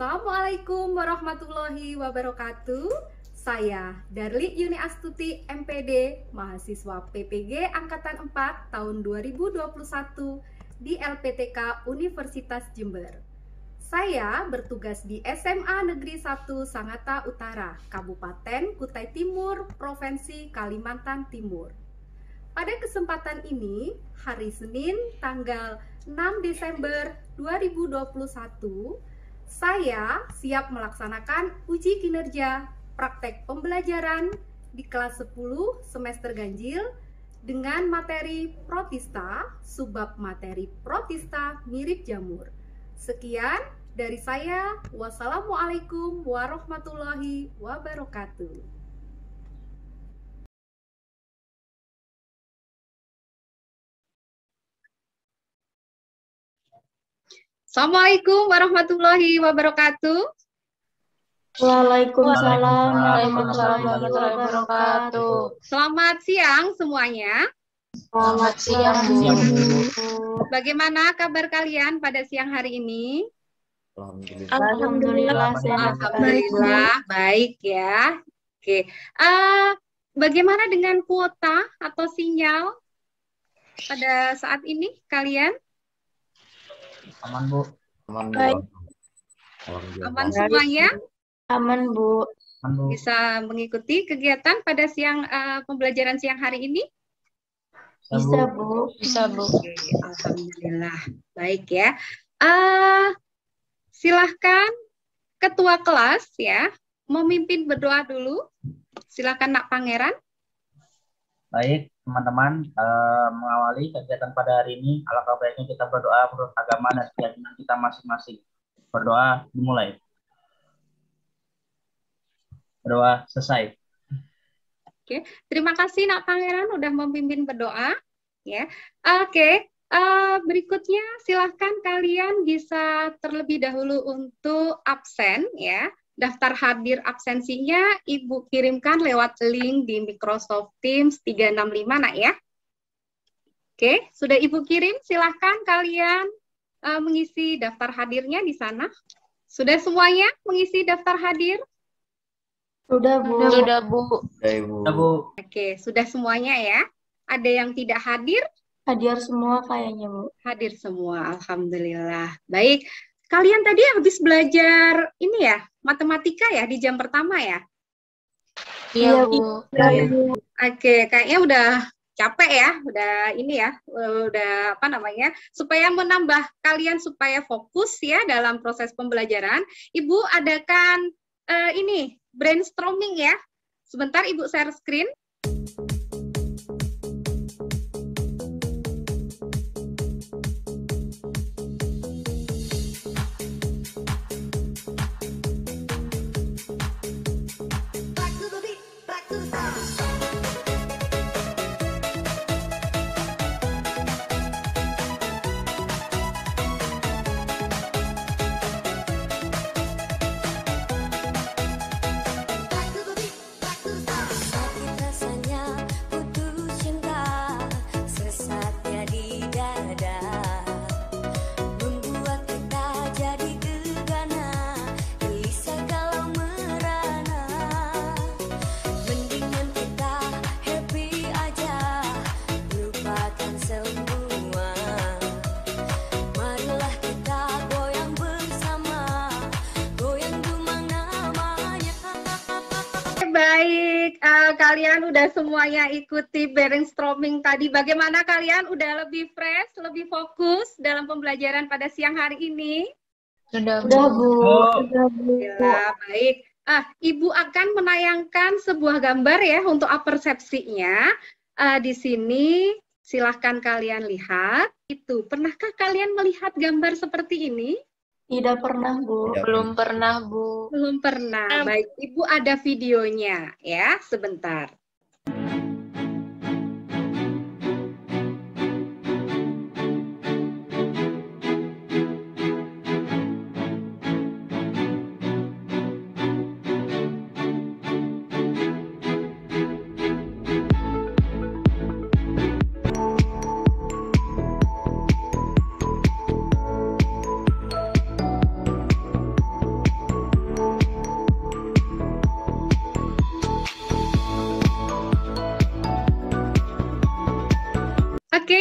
Assalamualaikum warahmatullahi wabarakatuh. Saya Darli Yuni Astuti MPD, mahasiswa PPG Angkatan 4 tahun 2021 di LPTK Universitas Jember. Saya bertugas di SMA Negeri 1 Sangatta Utara, Kabupaten Kutai Timur, Provinsi Kalimantan Timur. Pada kesempatan ini, hari Senin tanggal 6 Desember 2021, saya siap melaksanakan uji kinerja praktek pembelajaran di kelas 10 semester ganjil dengan materi protista, subbab materi protista mirip jamur. Sekian dari saya. Wassalamualaikum warahmatullahi wabarakatuh. Assalamualaikum warahmatullahi wabarakatuh. Waalaikumsalam warahmatullahi wabarakatuh. Selamat siang semuanya. Selamat siang, Bu. Bagaimana kabar kalian pada siang hari ini? Alhamdulillah sehat. Alhamdulillah baik ya. Oke. Bagaimana dengan kuota atau sinyal pada saat ini kalian? Aman, Bu. Aman, Bu. Baik. Aman semuanya? Aman, Bu. Aman, Bu. Bisa mengikuti kegiatan pada siang pembelajaran siang hari ini? Bisa, Bu. Bisa, Bu. Oke, alhamdulillah. Baik ya. Silahkan ketua kelas ya memimpin berdoa dulu. Silahkan Nak Pangeran. Baik, teman-teman, mengawali kegiatan pada hari ini, alangkah baiknya kita berdoa menurut agama dan keyakinan kita masing-masing. Berdoa dimulai. Berdoa selesai. Oke, terima kasih Nak Pangeran udah memimpin berdoa. Ya, oke. Berikutnya silahkan kalian bisa terlebih dahulu untuk absen ya. Daftar hadir absensinya Ibu kirimkan lewat link di Microsoft Teams 365 Nak ya. Oke, sudah Ibu kirim, silahkan kalian mengisi daftar hadirnya di sana. Sudah semuanya mengisi daftar hadir? Sudah, Bu. Sudah, Bu. Sudah, Bu. Oke, sudah semuanya ya. Ada yang tidak hadir? Hadir semua kayaknya, Bu. Hadir semua, alhamdulillah. Baik, kalian tadi habis belajar ini ya, matematika ya di jam pertama ya? Iya, Bu. Oke, kayaknya udah capek ya, udah ini ya, udah apa namanya, supaya menambah kalian supaya fokus ya dalam proses pembelajaran. Ibu adakan ini brainstorming ya. Sebentar Ibu share screen. Baik, kalian udah semuanya ikuti brainstorming tadi. Bagaimana kalian udah lebih fresh, lebih fokus dalam pembelajaran pada siang hari ini? Sudah, Bu. Sudah, Bu. Ya, baik. Ibu akan menayangkan sebuah gambar ya untuk persepsinya. Di sini silahkan kalian lihat. Itu, pernahkah kalian melihat gambar seperti ini? Tidak pernah, Bu. Belum pernah, Bu. Belum pernah. Baik, Ibu ada videonya ya, sebentar.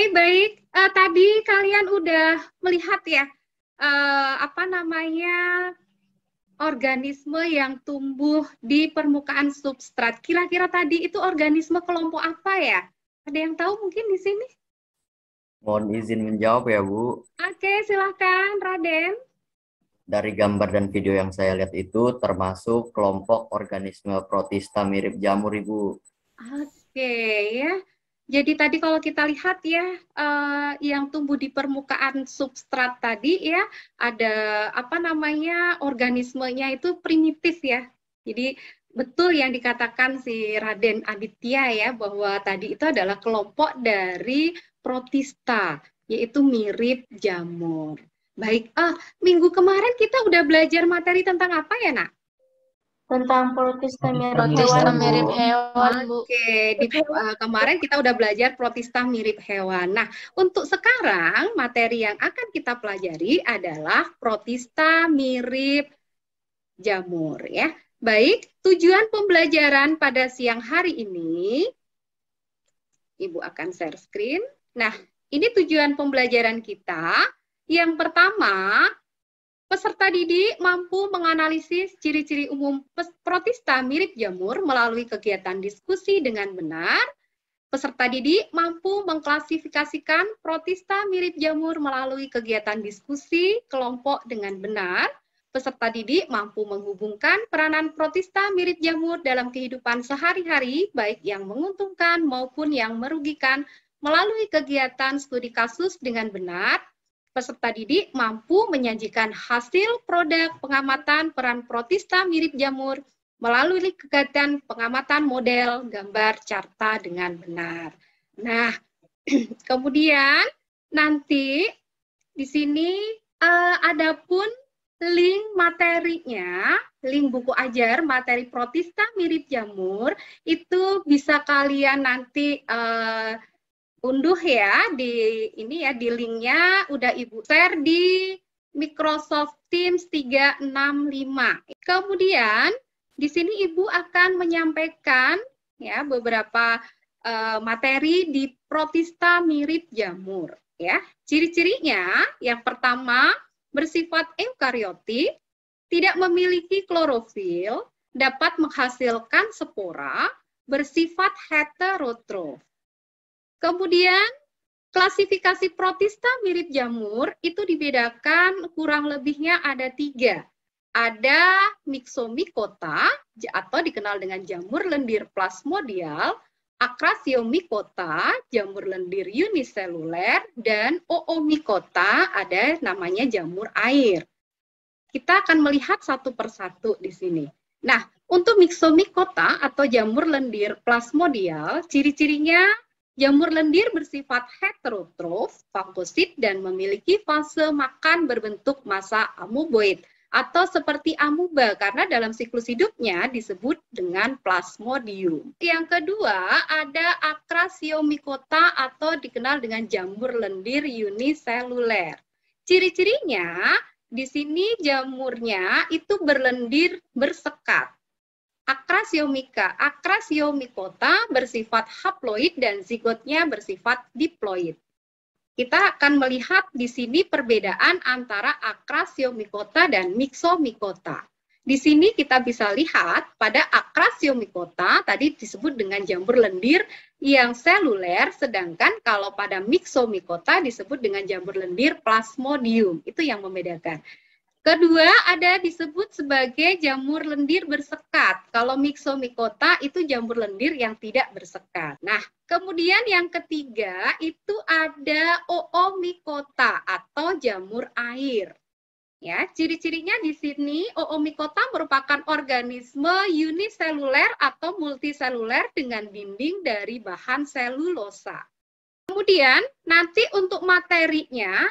Baik. Tadi kalian udah melihat ya, organisme yang tumbuh di permukaan substrat. Kira-kira tadi itu organisme kelompok apa ya? Ada yang tahu mungkin di sini? Mohon izin menjawab ya, Bu. Oke, silakan Raden. Dari gambar dan video yang saya lihat itu termasuk kelompok organisme protista mirip jamur, Ibu. Oke, ya. Jadi tadi kalau kita lihat ya, yang tumbuh di permukaan substrat tadi ya, ada organismenya itu primitif ya. Jadi betul yang dikatakan si Raden Aditya ya, bahwa tadi itu adalah kelompok dari protista, yaitu mirip jamur. Baik, minggu kemarin kita udah belajar materi tentang apa ya, Nak? Tentang protista mirip hewan, Bu. Oke, kemarin kita udah belajar protista mirip hewan. Nah, untuk sekarang materi yang akan kita pelajari adalah protista mirip jamur ya. Baik, tujuan pembelajaran pada siang hari ini, Ibu akan share screen. Nah, ini tujuan pembelajaran kita. Yang pertama, peserta didik mampu menganalisis ciri-ciri umum protista mirip jamur melalui kegiatan diskusi dengan benar. Peserta didik mampu mengklasifikasikan protista mirip jamur melalui kegiatan diskusi kelompok dengan benar. Peserta didik mampu menghubungkan peranan protista mirip jamur dalam kehidupan sehari-hari, baik yang menguntungkan maupun yang merugikan, melalui kegiatan studi kasus dengan benar. Peserta didik mampu menyajikan hasil produk pengamatan peran protista mirip jamur melalui kegiatan pengamatan model gambar carta dengan benar. Nah, kemudian nanti di sini ada pun link materinya, link buku ajar materi protista mirip jamur, itu bisa kalian nanti unduh ya di ini ya, di linknya udah Ibu share di Microsoft Teams 365. Kemudian di sini Ibu akan menyampaikan ya beberapa materi di protista mirip jamur ya. Ciri-cirinya yang pertama bersifat eukariotik, tidak memiliki klorofil, dapat menghasilkan spora, bersifat heterotrof. Kemudian, klasifikasi protista mirip jamur itu dibedakan kurang lebihnya ada 3. Ada Myxomycota atau dikenal dengan jamur lendir plasmodial, Acrasiomycota, jamur lendir uniseluler, dan Oomycota ada namanya jamur air. Kita akan melihat satu persatu di sini. Nah, untuk Myxomycota atau jamur lendir plasmodial, ciri-cirinya jamur lendir bersifat heterotrof, fagosit, dan memiliki fase makan berbentuk massa amoeboid atau seperti amuba karena dalam siklus hidupnya disebut dengan plasmodium. Yang kedua ada Acrasiomycota atau dikenal dengan jamur lendir uniseluler. Ciri-cirinya di sini jamurnya itu berlendir bersekat. Acrasiomycota bersifat haploid dan zigotnya bersifat diploid. Kita akan melihat di sini perbedaan antara Acrasiomycota dan Myxomycota. Di sini kita bisa lihat pada Acrasiomycota tadi disebut dengan jamur lendir yang seluler, sedangkan kalau pada Myxomycota disebut dengan jamur lendir plasmodium. Itu yang membedakan. Kedua, ada disebut sebagai jamur lendir bersekat. Kalau Myxomycota itu jamur lendir yang tidak bersekat. Nah, kemudian yang ketiga itu ada Oomycota atau jamur air. Ya, ciri-cirinya di sini Oomycota merupakan organisme uniseluler atau multiseluler dengan dinding dari bahan selulosa. Kemudian, nanti untuk materinya,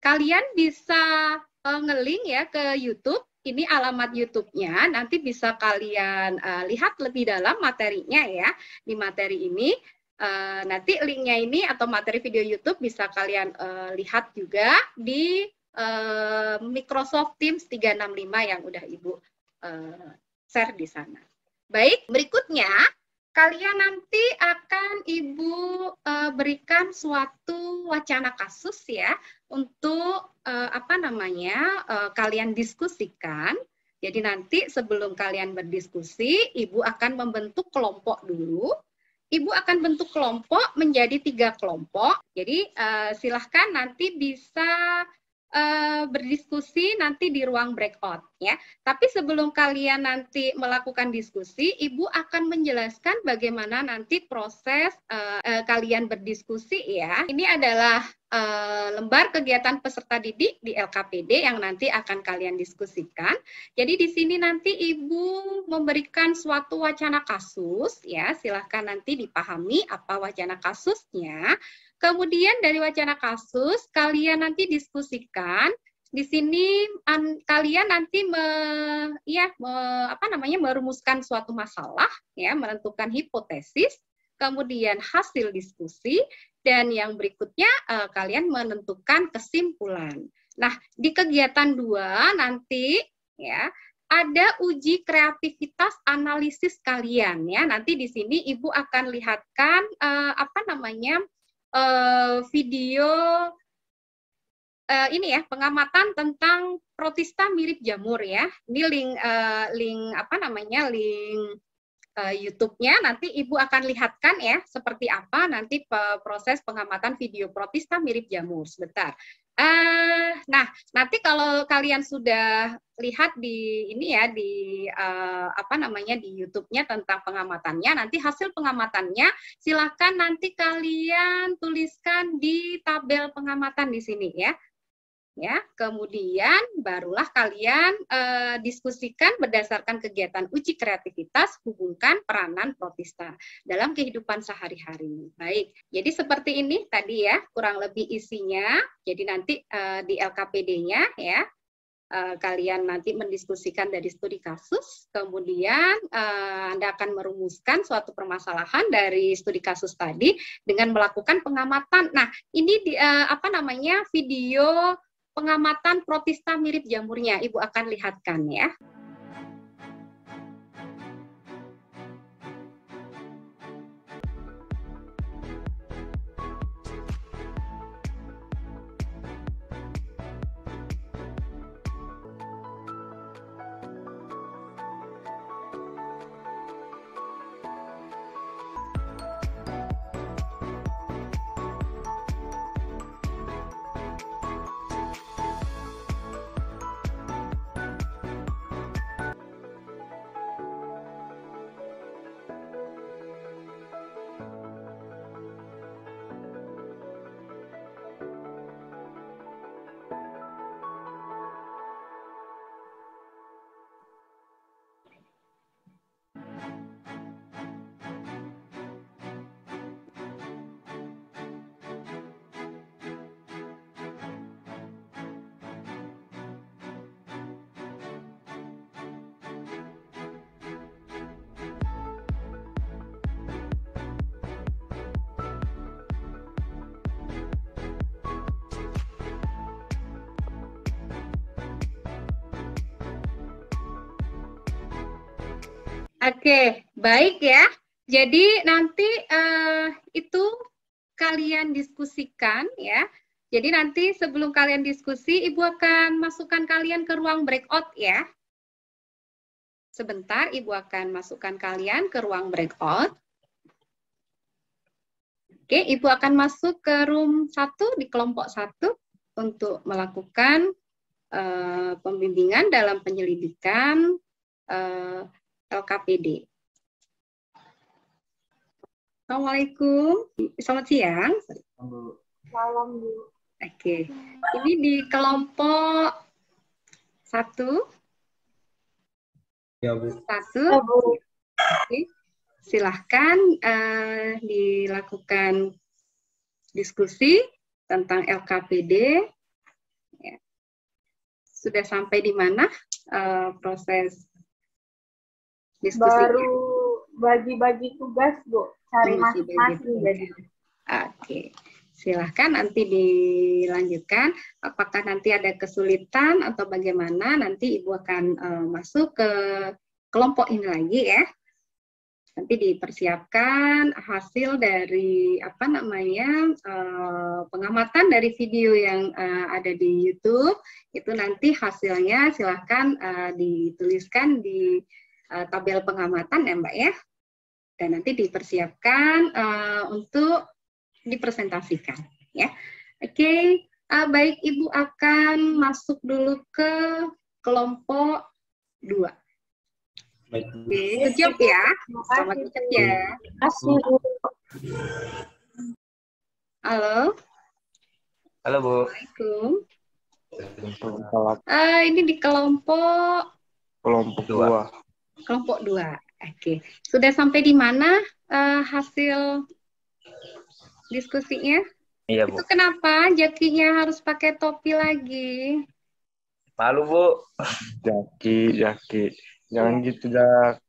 kalian bisa nge-link ya ke YouTube, ini alamat YouTube-nya, nanti bisa kalian lihat lebih dalam materinya ya. Di materi ini, nanti linknya ini atau materi video YouTube bisa kalian lihat juga di Microsoft Teams 365 yang udah Ibu share di sana. Baik, berikutnya kalian nanti akan Ibu berikan suatu wacana kasus ya untuk kalian diskusikan. Jadi nanti sebelum kalian berdiskusi, Ibu akan membentuk kelompok dulu. Ibu akan bentuk kelompok menjadi 3 kelompok. Jadi silahkan nanti bisa berdiskusi nanti di ruang breakout ya. Tapi sebelum kalian nanti melakukan diskusi, Ibu akan menjelaskan bagaimana nanti proses kalian berdiskusi ya. Ini adalah lembar kegiatan peserta didik di LKPD yang nanti akan kalian diskusikan. Jadi di sini nanti Ibu memberikan suatu wacana kasus ya. Silahkan nanti dipahami apa wacana kasusnya. Kemudian dari wacana kasus, kalian nanti diskusikan. Di sini kalian nanti merumuskan suatu masalah, ya, menentukan hipotesis, kemudian hasil diskusi, dan yang berikutnya kalian menentukan kesimpulan. Nah, di kegiatan 2 nanti, ya, ada uji kreativitas analisis kalian, ya. Nanti di sini Ibu akan lihatkan video ini ya, pengamatan tentang protista mirip jamur ya. Ini link YouTube-nya nanti Ibu akan lihatkan ya seperti apa nanti proses pengamatan video protista mirip jamur. Sebentar. Nah, nanti kalau kalian sudah lihat di ini ya di di YouTube-nya tentang pengamatannya, nanti hasil pengamatannya silakan nanti kalian tuliskan di tabel pengamatan di sini ya. Ya, kemudian barulah kalian diskusikan berdasarkan kegiatan uji kreativitas, hubungkan peranan protista dalam kehidupan sehari-hari. Baik, jadi seperti ini tadi ya, kurang lebih isinya. Jadi nanti di LKPD-nya ya, kalian nanti mendiskusikan dari studi kasus, kemudian Anda akan merumuskan suatu permasalahan dari studi kasus tadi dengan melakukan pengamatan. Nah, ini video pengamatan protista mirip jamurnya, Ibu akan lihatkan ya. Oke, baik ya. Jadi nanti itu kalian diskusikan ya. Jadi nanti sebelum kalian diskusi, Ibu akan masukkan kalian ke ruang breakout ya. Sebentar, Ibu akan masukkan kalian ke ruang breakout. Oke, Ibu akan masuk ke room 1 di kelompok 1 untuk melakukan pembimbingan dalam penyelidikan LKPD. Assalamualaikum. Selamat siang. Malam, Bu. Oke. Ini di kelompok 1. Ya, Bu. 1. Ya, Bu. Oke. Silahkan dilakukan diskusi tentang LKPD. Ya. Sudah sampai di mana proses diskusinya? Baru bagi-bagi tugas, Bu. Cari masing-masing jadi. Oke. Silahkan nanti dilanjutkan. Apakah nanti ada kesulitan atau bagaimana? Nanti Ibu akan masuk ke kelompok ini lagi ya. Nanti dipersiapkan hasil dari pengamatan dari video yang ada di YouTube. Itu nanti hasilnya silahkan dituliskan di tabel pengamatan ya Mbak ya. Dan nanti dipersiapkan untuk dipresentasikan ya. Oke, baik Ibu akan masuk dulu ke kelompok 2. Baik. Oke, good job ya. Selamat bekerja. Kasih Bu. Halo. Halo Bu. Assalamualaikum. Salam. Ini di kelompok Kelompok 2. Kelompok 2. Oke. Sudah sampai di mana hasil diskusinya? Iya Bu. Itu kenapa jakinya harus pakai topi lagi? Malu Bu. Jaki. Jangan gitu, Jak.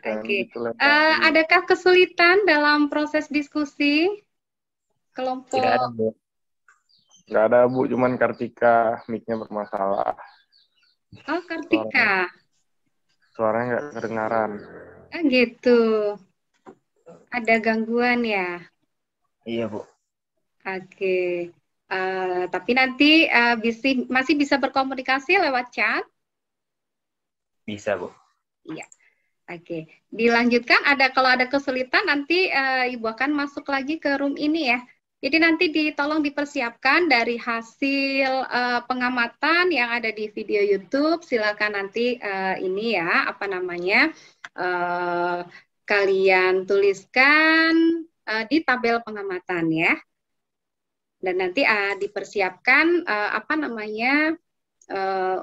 Jangan Oke. gitu lah. Adakah kesulitan dalam proses diskusi kelompok? Tidak ada Bu. Nggak ada, Bu. Cuman Kartika mic-nya bermasalah. Oh, Kartika. Suaranya nggak kedengaran. Gitu. Ada gangguan ya? Iya Bu. Oke. Tapi nanti masih bisa berkomunikasi lewat chat? Bisa Bu. Iya. Oke. Dilanjutkan, kalau ada kesulitan nanti Ibu akan masuk lagi ke room ini ya. Jadi nanti tolong dipersiapkan dari hasil pengamatan yang ada di video YouTube. Silakan nanti kalian tuliskan di tabel pengamatan ya. Dan nanti dipersiapkan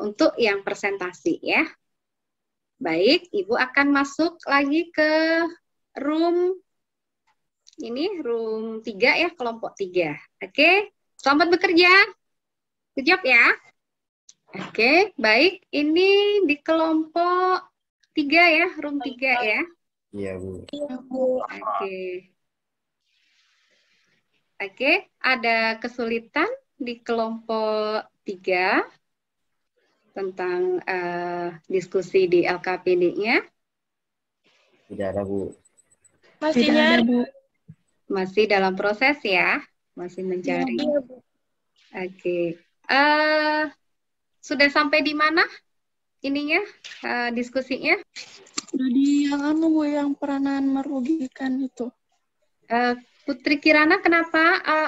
untuk yang presentasi ya. Baik, Ibu akan masuk lagi ke room 3 ya, kelompok 3. Oke, selamat bekerja. Good job ya. Oke, baik. Ini di kelompok 3 ya, room 3 ya. Iya, Bu. Oke, ada kesulitan di kelompok 3 tentang diskusi di LKPD-nya? Tidak ada, Bu. Masih nyari Bu. Masih dalam proses ya, masih mencari. Iya, Bu. Oke, sudah sampai di mana ininya diskusinya? Jadi yang Bu, yang peranan merugikan itu. Putri Kirana, kenapa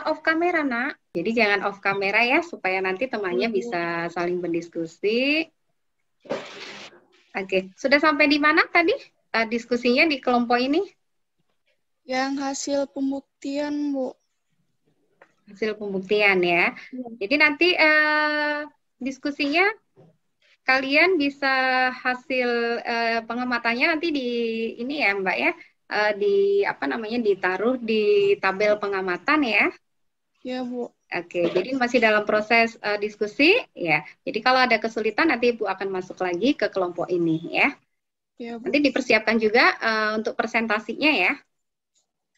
off kamera, Nak? Jadi jangan off kamera ya, supaya nanti temannya bisa saling berdiskusi. Oke, sudah sampai di mana tadi diskusinya di kelompok ini? Yang hasil pembuktian, Bu. Hasil pembuktian ya. Jadi nanti diskusinya kalian bisa hasil pengamatannya nanti di ini ya, Mbak ya. Ditaruh di tabel pengamatan ya. Ya, Bu. Oke, jadi masih dalam proses diskusi ya. Jadi kalau ada kesulitan nanti Ibu akan masuk lagi ke kelompok ini ya. Ya, Bu. Nanti dipersiapkan juga untuk presentasinya ya.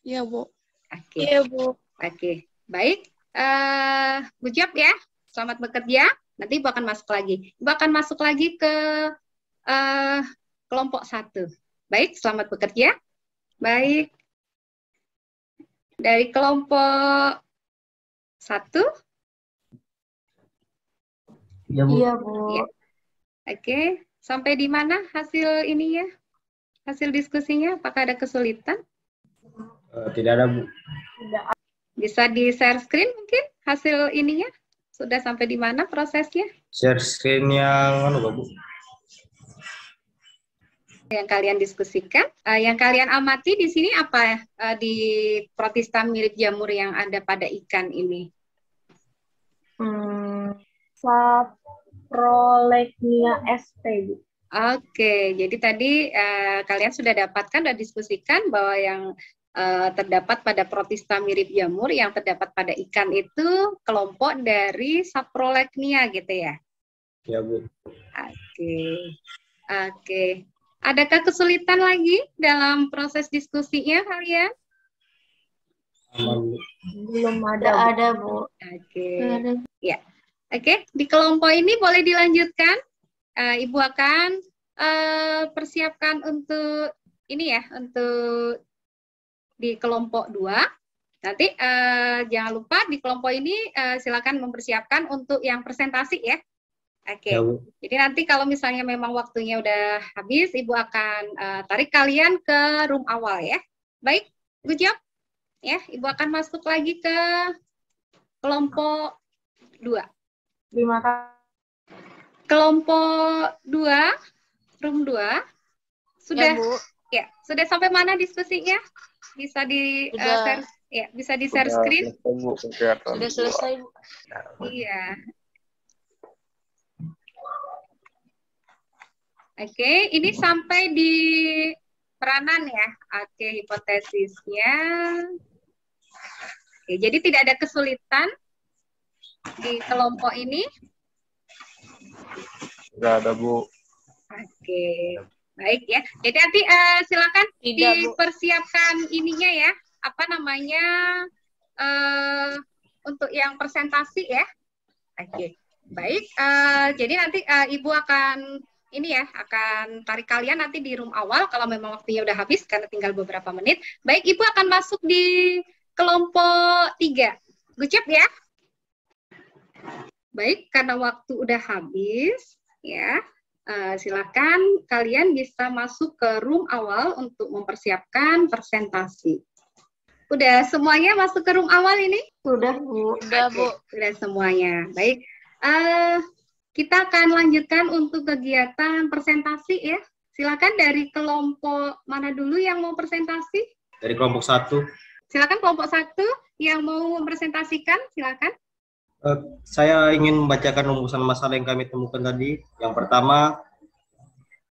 Ya, Bu. Oke. Iya, Bu. Oke, baik. Good job ya. Selamat bekerja. Nanti Ibu akan masuk lagi. Ibu akan masuk lagi ke kelompok 1. Baik, selamat bekerja. Baik. Dari kelompok 1. Iya, Bu. Iya, Bu. Ya. Oke, sampai di mana hasil ininya? Hasil diskusinya, apakah ada kesulitan? Tidak ada, Bu. Bisa di-share screen mungkin hasil ininya? Sudah sampai di mana prosesnya? Share screen yang Bu? Yang kalian diskusikan, yang kalian amati di sini apa di protista mirip jamur yang ada pada ikan ini? Saprolegnia sp, Bu. Oke, jadi tadi kalian sudah dapatkan dan diskusikan bahwa yang terdapat pada protista mirip jamur yang terdapat pada ikan itu kelompok dari saprolegnia gitu ya? Ya, Bu. Oke. Adakah kesulitan lagi dalam proses diskusinya kalian? Belum ada, Bu. Oke. Ya. Oke, di kelompok ini boleh dilanjutkan. Ibu akan persiapkan untuk ini ya untuk di kelompok 2. Nanti jangan lupa di kelompok ini silakan mempersiapkan untuk yang presentasi ya. Oke. Ya, Bu. Jadi nanti kalau misalnya memang waktunya udah habis, Ibu akan tarik kalian ke room awal ya. Baik, good job. Ya, Ibu akan masuk lagi ke kelompok 2. Terima kasih. Kelompok 2, room 2. Sudah Ya, Bu. ya, sudah sampai mana diskusinya? Bisa di Sudah. share, bisa di share Udah screen? selesai, Bu, kegiatan Sudah dua. selesai, Bu. Iya. Oke, ini sampai di peranan ya. Oke, hipotesisnya. Oke, jadi tidak ada kesulitan di kelompok ini. Nggak ada, Bu. Oke, baik ya. Jadi nanti silakan Tidak, Bu. dipersiapkan ininya ya. Apa namanya untuk yang presentasi ya. Oke, baik. Jadi nanti Ibu akan ini ya, akan tarik kalian nanti di room awal kalau memang waktunya udah habis karena tinggal beberapa menit. Baik, Ibu akan masuk di kelompok 3. Gucap ya. Baik, karena waktu udah habis ya. Silakan kalian bisa masuk ke room awal untuk mempersiapkan presentasi. Udah semuanya masuk ke room awal ini? Sudah, Bu. Udah, Bu. Sudah semuanya. Baik. Kita akan lanjutkan untuk kegiatan presentasi ya. Silakan dari kelompok mana dulu yang mau presentasi? Dari kelompok 1. Silakan kelompok 1 yang mau mempresentasikan, silakan. Saya ingin membacakan rumusan masalah yang kami temukan tadi. Yang pertama,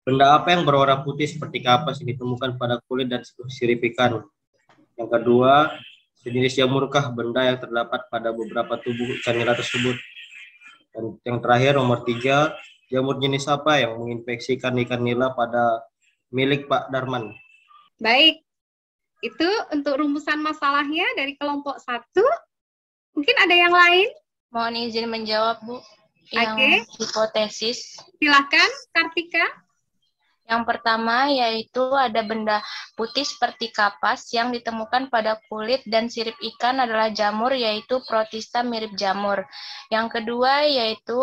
benda apa yang berwarna putih seperti kapas yang ditemukan pada kulit dan sirip ikan. Yang kedua, sejenis jamurkah benda yang terdapat pada beberapa tubuh ikan nila tersebut. Dan yang terakhir, nomor 3, jamur jenis apa yang menginfeksi ikan nila pada milik Pak Darman. Baik, itu untuk rumusan masalahnya dari kelompok 1. Mungkin ada yang lain? Mohon izin menjawab, Bu. Yang Oke. hipotesis. Silakan, Kartika. Yang pertama yaitu ada benda putih seperti kapas yang ditemukan pada kulit dan sirip ikan adalah jamur, yaitu protista mirip jamur. Yang kedua yaitu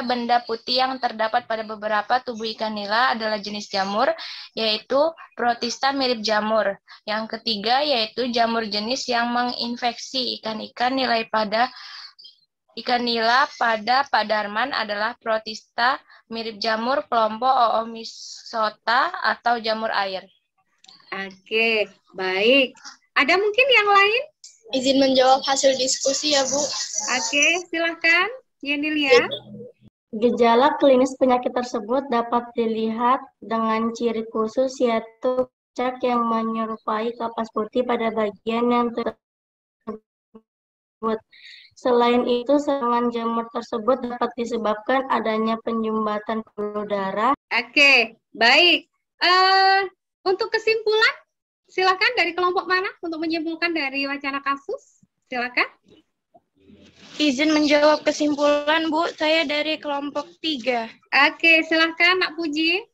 benda putih yang terdapat pada beberapa tubuh ikan nila adalah jenis jamur, yaitu protista mirip jamur. Yang ketiga yaitu jamur jenis yang menginfeksi ikan-ikan nila pada Pak Darman adalah protista mirip jamur kelompok Oomycota atau jamur air. Oke, baik. Ada mungkin yang lain? Izin menjawab hasil diskusi ya, Bu. Oke, silakan. Yenilia. Gejala klinis penyakit tersebut dapat dilihat dengan ciri khusus yaitu puncak yang menyerupai kapas putih pada bagian yang tersebut. Selain itu, serangan jamur tersebut dapat disebabkan adanya penyumbatan pembuluh darah. Oke, baik. Untuk kesimpulan, silakan dari kelompok mana untuk menyimpulkan dari wacana kasus? Silakan. Izin menjawab kesimpulan, Bu. Saya dari kelompok 3. Oke, silakan Nak Puji.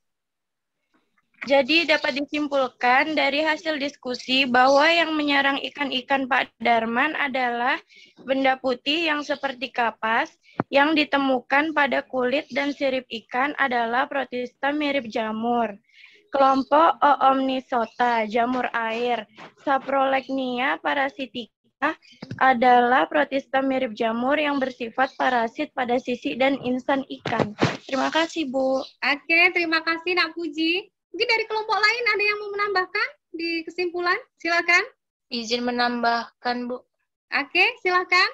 Jadi dapat disimpulkan dari hasil diskusi bahwa yang menyerang ikan-ikan Pak Darman adalah benda putih yang seperti kapas yang ditemukan pada kulit dan sirip ikan adalah protista mirip jamur. Kelompok Oomycota, jamur air, Saprolegnia parasitica adalah protista mirip jamur yang bersifat parasit pada sisik dan insan ikan. Terima kasih, Bu. Oke, terima kasih Nak Puji. Mungkin dari kelompok lain ada yang mau menambahkan di kesimpulan? Silakan. Izin menambahkan, Bu. Oke, silakan.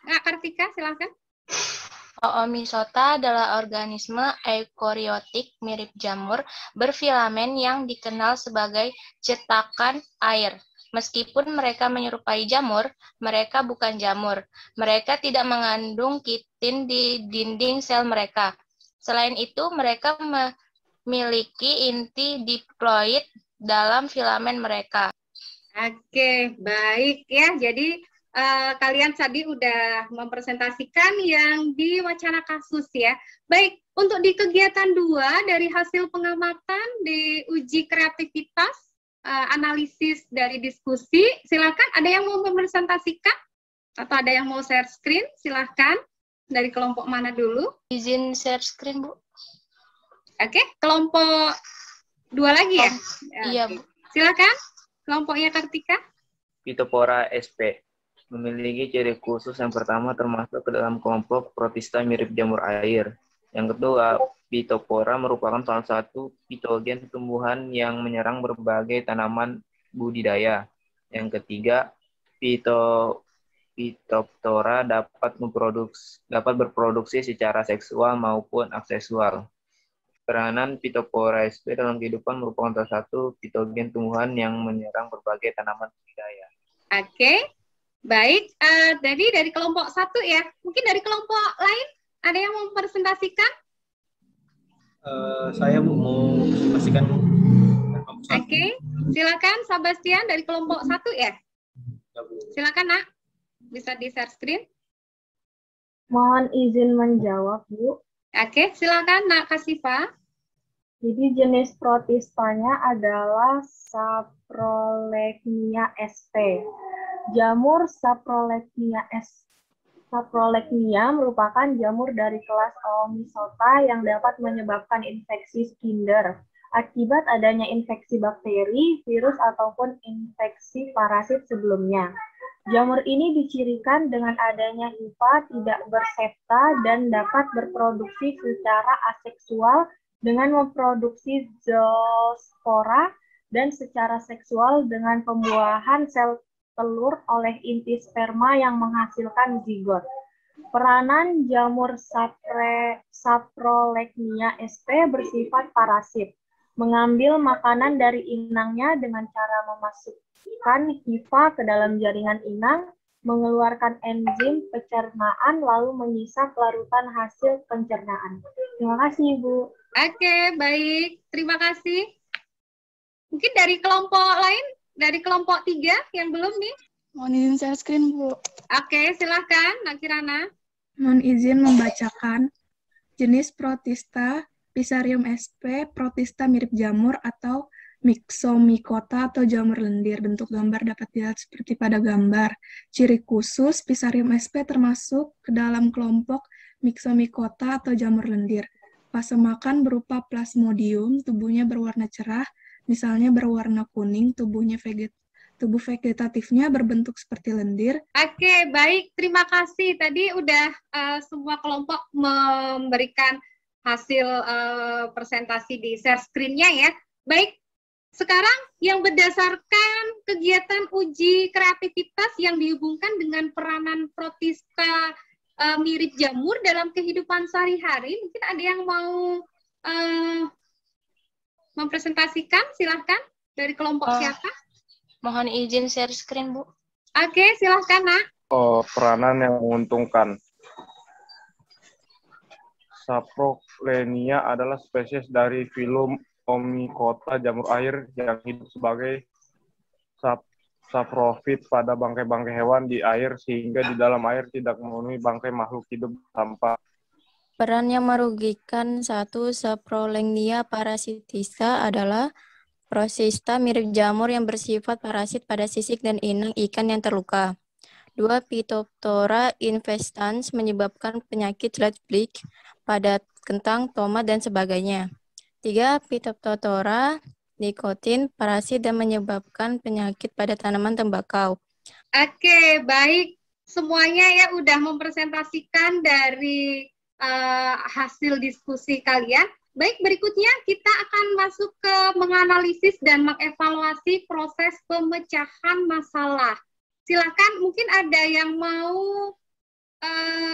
Kak Kartika, silakan. Oomycota adalah organisme eukariotik mirip jamur berfilamen yang dikenal sebagai cetakan air. Meskipun mereka menyerupai jamur, mereka bukan jamur. Mereka tidak mengandung kitin di dinding sel mereka. Selain itu, mereka memiliki inti diploid dalam filamen mereka. Oke, baik ya. Jadi kalian tadi udah mempresentasikan yang di wacana kasus ya. Baik, untuk di kegiatan 2 dari hasil pengamatan di uji kreativitas, analisis dari diskusi, silakan ada yang mau mempresentasikan atau ada yang mau share screen, silakan. Dari kelompok mana dulu? Izin share screen, Bu. Oke, kelompok 2 lagi ya? Iya, Oke. Bu. Silakan, kelompoknya Kartika. Phytophthora sp. Memiliki ciri khusus yang pertama termasuk ke dalam kelompok protista mirip jamur air. Yang kedua, Phytophthora merupakan salah satu pitogen tumbuhan yang menyerang berbagai tanaman budidaya. Yang ketiga, Phytophthora dapat berproduksi secara seksual maupun aseksual. Peranan Phytophthora sp dalam kehidupan merupakan salah satu pitogen tumbuhan yang menyerang berbagai tanaman budidaya. Oke, baik. Jadi dari kelompok 1 ya. Mungkin dari kelompok lain ada yang mau presentasikan? Saya Bu mau presentasikan. Oke, silakan Sebastian dari kelompok 1 ya. Silakan Nak, bisa di share screen. Mohon izin menjawab, Bu. Oke, silakan Nak Kasifa. Jadi jenis protistanya adalah Saprolegnia sp. Jamur Saprolegnia merupakan jamur dari kelas Oomycota yang dapat menyebabkan infeksi Skinder akibat adanya infeksi bakteri, virus, ataupun infeksi parasit sebelumnya. Jamur ini dicirikan dengan adanya hifa tidak bersepta dan dapat berproduksi secara aseksual dengan memproduksi zoospora dan secara seksual dengan pembuahan sel telur oleh inti sperma yang menghasilkan zigot. Peranan jamur Saprolegnia sp bersifat parasit, mengambil makanan dari inangnya dengan cara memasukkan hifa ke dalam jaringan inang, mengeluarkan enzim pencernaan, lalu menyisap larutan hasil pencernaan. Terima kasih, Bu. Oke, baik. Terima kasih. Mungkin dari kelompok lain, dari kelompok 3 yang belum nih. Mohon izin share screen, Bu. Oke, silahkan, Nak Kirana. Mohon izin membacakan jenis protista Fusarium sp, protista mirip jamur atau Myxomycota atau jamur lendir. Bentuk gambar dapat dilihat seperti pada gambar. Ciri khusus Fusarium sp termasuk ke dalam kelompok Myxomycota atau jamur lendir. Fase makan berupa plasmodium, tubuhnya berwarna cerah, misalnya berwarna kuning, tubuh vegetatifnya berbentuk seperti lendir. Oke, baik. Terima kasih. Tadi udah semua kelompok memberikan hasil presentasi di share screen-nya ya. Baik, sekarang yang berdasarkan kegiatan uji kreativitas yang dihubungkan dengan peranan protista mirip jamur dalam kehidupan sehari-hari, mungkin ada yang mau mempresentasikan, silahkan. Dari kelompok siapa? Mohon izin share screen, Bu. Oke, silahkan, Nak. Peranan yang menguntungkan. Saprolegnia adalah spesies dari filum Oomycota jamur air yang hidup sebagai saprofit pada bangkai-bangkai hewan di air sehingga di dalam air tidak memenuhi bangkai makhluk hidup sampah. Peran yang merugikan satu Saprolegnia parasitica adalah protista mirip jamur yang bersifat parasit pada sisik dan inang ikan yang terluka. 2. Phytophthora infestans menyebabkan penyakit Schlecht pada kentang, tomat, dan sebagainya. 3. Phytophthora nikotin parasit dan menyebabkan penyakit pada tanaman tembakau. Oke, baik. Semuanya ya udah mempresentasikan dari hasil diskusi kalian. Baik, berikutnya kita akan masuk ke menganalisis dan mengevaluasi proses pemecahan masalah. Silakan, mungkin ada yang mau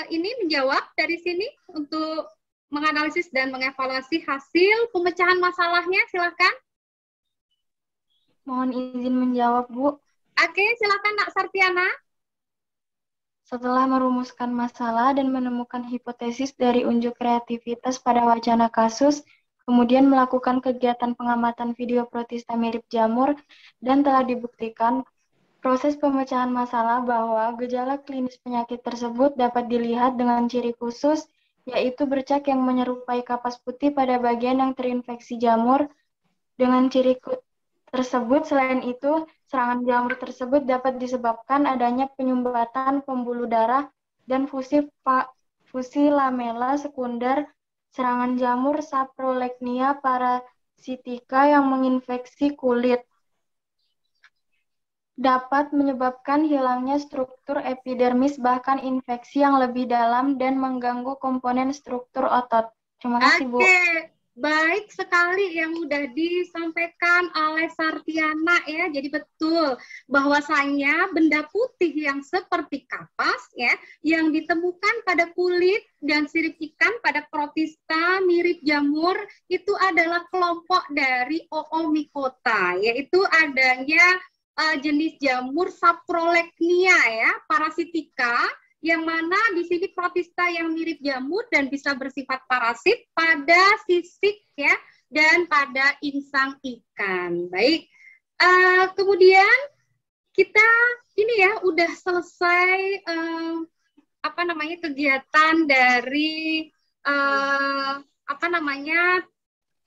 menjawab dari sini untuk menganalisis dan mengevaluasi hasil pemecahan masalahnya. Silakan. Mohon izin menjawab, Bu. Oke, silakan Nak Sartiana. Setelah merumuskan masalah dan menemukan hipotesis dari unjuk kreativitas pada wacana kasus, kemudian melakukan kegiatan pengamatan video protista mirip jamur, dan telah dibuktikan proses pemecahan masalah bahwa gejala klinis penyakit tersebut dapat dilihat dengan ciri khusus, yaitu bercak yang menyerupai kapas putih pada bagian yang terinfeksi jamur. Dengan ciri tersebut, selain itu, serangan jamur tersebut dapat disebabkan adanya penyumbatan pembuluh darah dan fusi lamela sekunder. Serangan jamur Saprolegnia parasitica yang menginfeksi kulit dapat menyebabkan hilangnya struktur epidermis, bahkan infeksi yang lebih dalam dan mengganggu komponen struktur otot. Terima kasih, Bu. Baik sekali yang sudah disampaikan oleh Sartiana ya. Jadi betul bahwasanya benda putih yang seperti kapas ya, yang ditemukan pada kulit dan sirip ikan pada protista mirip jamur itu adalah kelompok dari Oomycota, yaitu adanya jenis jamur Saprolegnia ya, parasitika, yang mana di sini protista yang mirip jamur dan bisa bersifat parasit pada sisik ya dan pada insang ikan. Baik, kemudian kita ini ya udah selesai kegiatan dari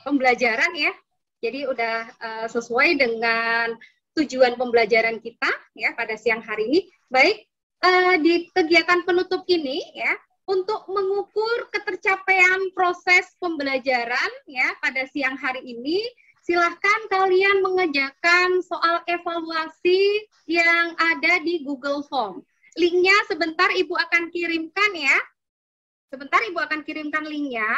pembelajaran ya. Jadi udah sesuai dengan tujuan pembelajaran kita ya pada siang hari ini. Baik. Di kegiatan penutup ini ya, untuk mengukur ketercapaian proses pembelajaran ya pada siang hari ini, silahkan kalian mengerjakan soal evaluasi yang ada di Google Form. Linknya sebentar Ibu akan kirimkan ya. Sebentar Ibu akan kirimkan linknya.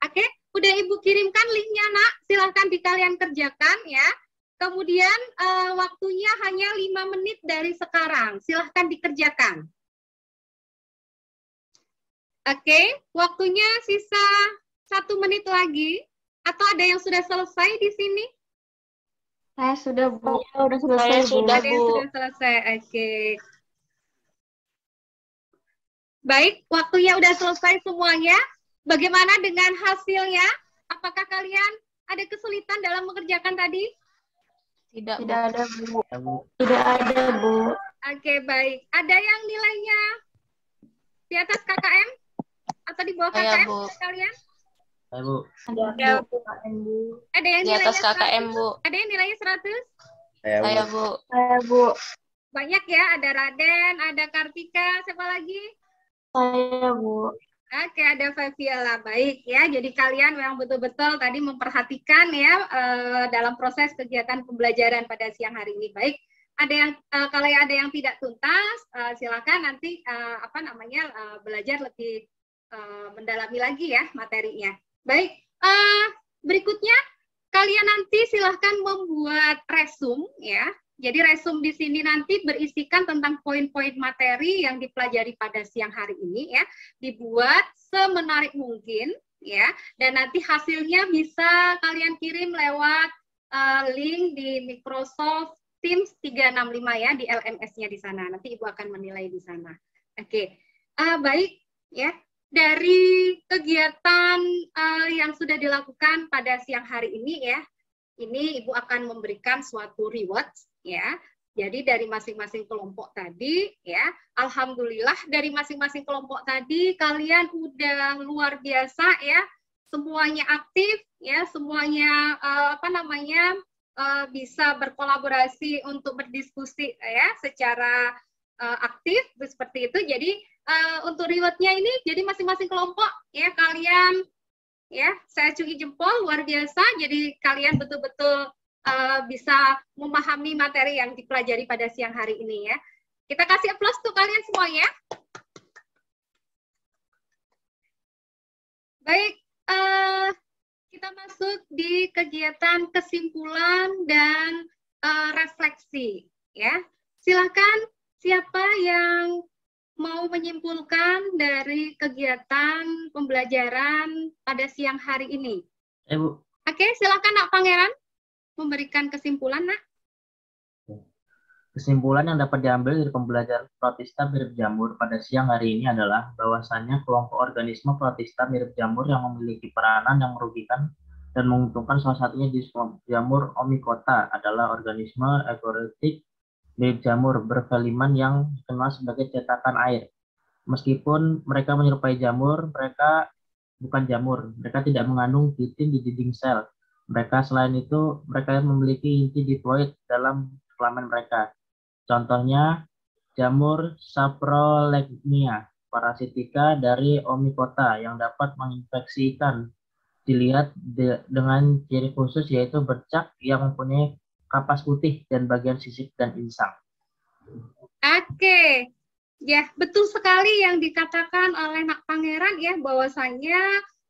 Oke, udah Ibu kirimkan linknya nak, silahkan kalian kerjakan ya. Kemudian waktunya hanya 5 menit dari sekarang. Silahkan dikerjakan. Oke, waktunya sisa 1 menit lagi. Atau ada yang sudah selesai di sini? Saya sudah, Bu. Sudah selesai, Saya sudah, Ada yang Bu. sudah selesai. Oke. Baik, waktunya udah selesai semuanya. Bagaimana dengan hasilnya? Apakah kalian ada kesulitan dalam mengerjakan tadi? Tidak, Tidak Bu. ada, Bu. Tidak ada, Bu. Oke, baik. Ada yang nilainya di atas KKM? Atau di bawah Saya, KKM Bu. kalian? Saya, Bu. Ada yang Di atas nilainya KKM, 100? Bu. Ada yang nilainya 100? Saya, Bu. Saya, Bu. Banyak ya, ada Raden, ada Kartika, siapa lagi? Saya, Bu. Oke, ada Feviola. Baik ya, jadi kalian memang betul-betul tadi memperhatikan ya dalam proses kegiatan pembelajaran pada siang hari ini. Baik, ada yang kalau ada yang tidak tuntas, silakan nanti belajar lebih mendalami lagi ya materinya. Baik, berikutnya kalian nanti silahkan membuat resume ya. Jadi resume di sini nanti berisikan tentang poin-poin materi yang dipelajari pada siang hari ini ya. Dibuat semenarik mungkin ya. Dan nanti hasilnya bisa kalian kirim lewat link di Microsoft Teams 365 ya, di LMS-nya di sana. Nanti Ibu akan menilai di sana. Oke. Baik ya. Dari kegiatan yang sudah dilakukan pada siang hari ini ya, ini Ibu akan memberikan suatu reward ya. Jadi dari masing-masing kelompok tadi ya, alhamdulillah dari masing-masing kelompok tadi kalian udah luar biasa ya. Semuanya aktif ya, semuanya bisa berkolaborasi untuk berdiskusi ya secara aktif seperti itu. Jadi untuk rewardnya ini jadi masing-masing kelompok ya kalian ya, saya acungi jempol luar biasa. Jadi kalian betul-betul bisa memahami materi yang dipelajari pada siang hari ini ya. Kita kasih aplaus untuk kalian semuanya. Baik, kita masuk di kegiatan kesimpulan dan refleksi ya. Silakan siapa yang mau menyimpulkan dari kegiatan pembelajaran pada siang hari ini? Bu. Oke, silakan Nak Pangeran memberikan kesimpulan, Nak. Kesimpulan yang dapat diambil dari pembelajaran protista mirip jamur pada siang hari ini adalah bahwasannya kelompok organisme protista mirip jamur yang memiliki peranan yang merugikan dan menguntungkan. Salah satunya di jamur Omicota adalah organisme eukariotik mirip jamur berfilament yang dikenal sebagai cetakan air. Meskipun mereka menyerupai jamur, mereka bukan jamur. Mereka tidak mengandung kitin di dinding sel. Selain itu, mereka memiliki inti diploid dalam kelamin mereka. Contohnya, jamur Saprolegnia parasitica dari Omicota yang dapat menginfeksi ikan. Dilihat dengan ciri khusus yaitu bercak yang mempunyai kapas putih dan bagian sisik dan insang. Oke. Ya, betul sekali yang dikatakan oleh Nak Pangeran ya, bahwasanya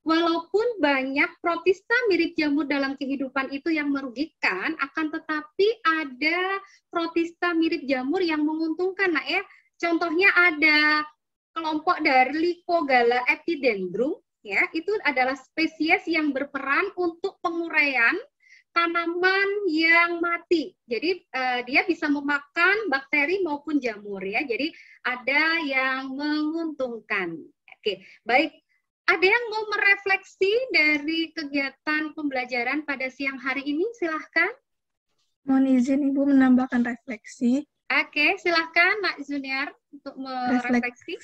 walaupun banyak protista mirip jamur dalam kehidupan itu yang merugikan, akan tetapi ada protista mirip jamur yang menguntungkan, Nak ya. Contohnya ada kelompok dari Lycogala epidendrum, ya, itu adalah spesies yang berperan untuk penguraian tanaman yang mati. Jadi dia bisa memakan bakteri maupun jamur ya. Jadi ada yang menguntungkan. Oke, baik. Ada yang mau merefleksi dari kegiatan pembelajaran pada siang hari ini? Silahkan. Mohon izin Ibu menambahkan refleksi. Oke, silahkan Nak Junior untuk merefleksi.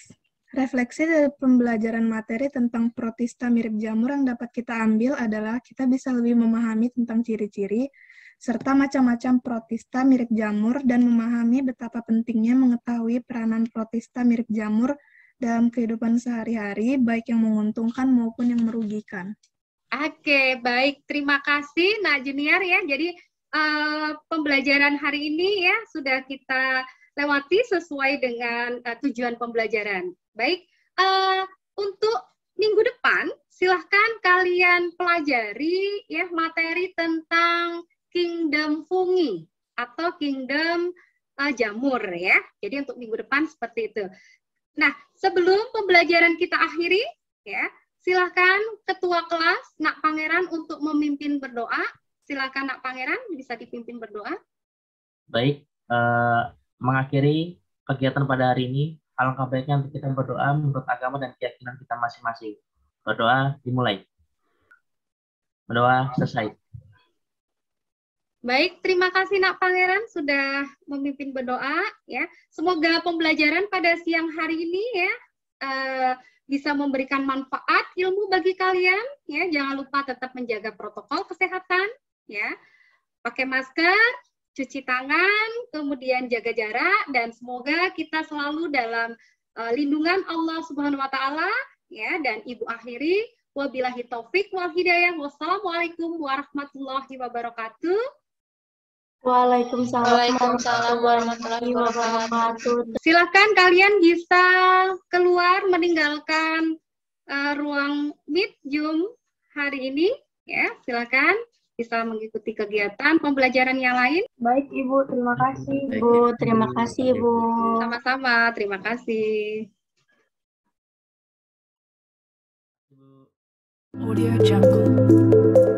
Refleksi dari pembelajaran materi tentang protista mirip jamur yang dapat kita ambil adalah kita bisa lebih memahami tentang ciri-ciri serta macam-macam protista mirip jamur dan memahami betapa pentingnya mengetahui peranan protista mirip jamur dalam kehidupan sehari-hari, baik yang menguntungkan maupun yang merugikan. Oke, baik. Terima kasih Nak Junior ya. Jadi pembelajaran hari ini ya sudah kita lewati sesuai dengan tujuan pembelajaran. Baik, untuk minggu depan silahkan kalian pelajari ya materi tentang kingdom fungi atau kingdom jamur ya. Jadi untuk minggu depan seperti itu. Nah, sebelum pembelajaran kita akhiri ya, silahkan ketua kelas Nak Pangeran untuk memimpin berdoa. Silakan Nak Pangeran bisa dipimpin berdoa. Baik, mengakhiri kegiatan pada hari ini, alangkah baiknya untuk kita berdoa menurut agama dan keyakinan kita masing-masing. Berdoa dimulai. Berdoa selesai. Baik, terima kasih Nak Pangeran sudah memimpin berdoa ya. Semoga pembelajaran pada siang hari ini ya bisa memberikan manfaat ilmu bagi kalian ya. Jangan lupa tetap menjaga protokol kesehatan ya. Pakai masker, cuci tangan, kemudian jaga jarak, dan semoga kita selalu dalam lindungan Allah Subhanahu wa Ta'ala ya. Dan Ibu akhiri, wabillahi taufik wal hidayah. Wassalamualaikum warahmatullahi wabarakatuh. Waalaikumsalam warahmatullahi wabarakatuh. Silakan kalian bisa keluar meninggalkan ruang Meet Zoom hari ini ya. Silakan bisa mengikuti kegiatan pembelajaran yang lain. Baik Ibu, terima kasih Ibu. Terima kasih Ibu. Sama-sama, terima kasih. Audio Jungle.